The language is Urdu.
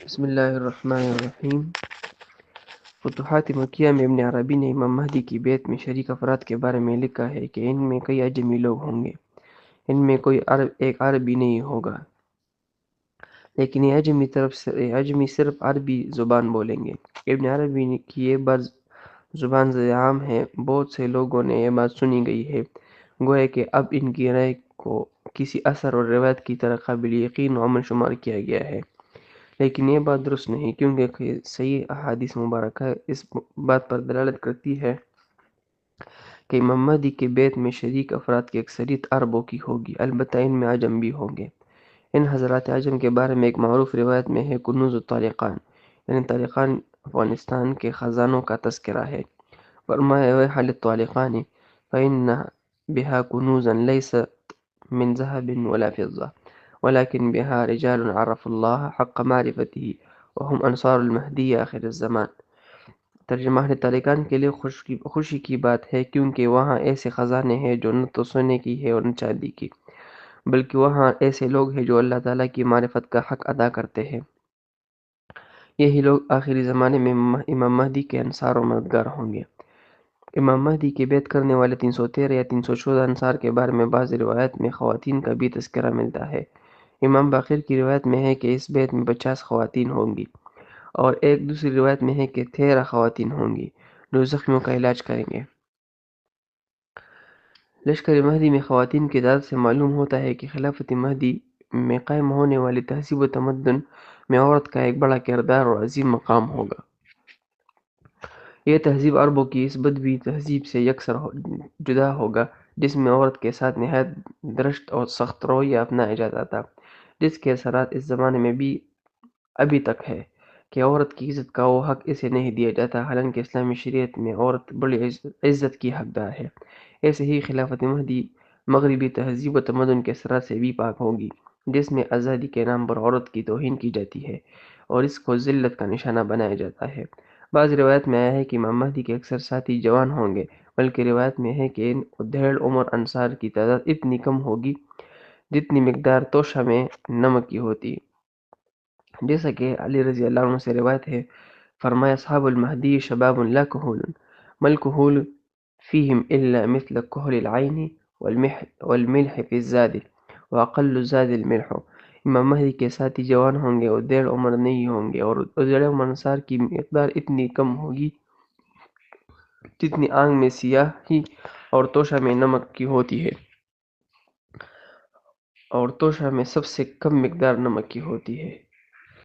بسم اللہ الرحمن الرحیم۔ فتوحات مکیہ میں ابن عربی نے امام مہدی کی بیعت میں شریک افراد کے بارے میں لکھا ہے کہ ان میں کئی اجمی لوگ ہوں گے، ان میں کوئی ایک عربی نہیں ہوگا، لیکن یہ اجمی صرف عربی زبان بولیں گے۔ ابن عربی کی یہ بات زبان عام ہے، بہت سے لوگوں نے یہ بات سنی گئی ہے، گویا کہ اب ان کی رائے کو کسی اثر اور روایت کی طرح قابل یقین و عمل شمار کیا گیا ہے، لیکن یہ بات درست نہیں، کیونکہ صحیح احادیث مبارکہ اس بات پر دلالت کرتی ہے کہ امام مہدی کے بیعت میں شریک افراد کی اکثریت عربوں کی ہوگی، البتہ ان میں عجم بھی ہوں گے۔ ان حضرات عجم کے بارے میں ایک معروف روایت میں ہے کنوز الطالقان، یعنی طالقان افغانستان کے خزانوں کا تذکرہ ہے۔ فرمایا ویحل الطالقان فإن بها كنوزا ليست من ذهب ولا فضة ولكن بها رجال عرفوا الله حق معرفته وهم انصار المہدی آخر الزمان۔ ترجمہ اہل طالقان کے لیے خوشی کی بات ہے، کیونکہ وہاں ایسے خزانے ہیں جو نہ تو سونے کی ہے اور نہ چاندی کی، بلکہ وہاں ایسے لوگ ہیں جو اللہ تعالیٰ کی معرفت کا حق ادا کرتے ہیں۔ یہی لوگ آخری زمانے میں امام مہدی کے انصار و مددگار ہوں گے۔ امام مہدی کی بیعت کرنے والے 313 یا 314 انصار کے بارے میں بعض روایت میں خواتین کا بھی تذکرہ ملتا ہے۔ امام باقر کی روایت میں ہے کہ اس بیعت میں 50 خواتین ہوں گی، اور ایک دوسری روایت میں ہے کہ 13 خواتین ہوں گی جو زخمیوں کا علاج کریں گے۔ لشکر مہدی میں خواتین کی تعداد سے معلوم ہوتا ہے کہ خلافت مہدی میں قائم ہونے والی تہذیب و تمدن میں عورت کا ایک بڑا کردار اور عظیم مقام ہوگا۔ یہ تہذیب عربوں کی اس بدوی تہذیب سے یکسر جدا ہوگا، جس میں عورت کے ساتھ نہایت درشت اور سخت رویہ اپنایا جاتا تھا، جس کے اثرات اس زمانے میں بھی ابھی تک ہے کہ عورت کی عزت کا وہ حق اسے نہیں دیا جاتا، حالانکہ اسلامی شریعت میں عورت بڑی عزت کی حقدار ہے۔ ایسے ہی خلافت مہدی مغربی تہذیب و تمدن کے اثرات سے بھی پاک ہوگی، جس میں آزادی کے نام پر عورت کی توہین کی جاتی ہے اور اس کو ذلت کا نشانہ بنایا جاتا ہے۔ بعض روایت میں آیا ہے کہ امام مہدی کے اکثر ساتھی جوان ہوں گے، بلکہ روایت میں ہے کہ ان ادھیڑ عمر انصار کی تعداد اتنی کم ہوگی جتنی مقدار توشہ میں نمک کی ہوتی، جیسا کہ علی رضی اللہ عنہ سے روایت ہے۔ فرمایا اصحاب المہدی شباب لا کہول ما الکہول فیہم الا مثل کہل العین والملح فی الزاد واقل الزاد الملح۔ امام مہدی کے ساتھی جوان ہوں گے، ادھیڑ عمر نہیں ہوں گے، اور ادھیڑ عمر انصار کی مقدار اتنی کم ہوگی جتنی آنکھ میں سیاہی اور توشہ میں نمک کی ہوتی ہے، اور توشہ میں سب سے کم مقدار نمک کی ہوتی ہے۔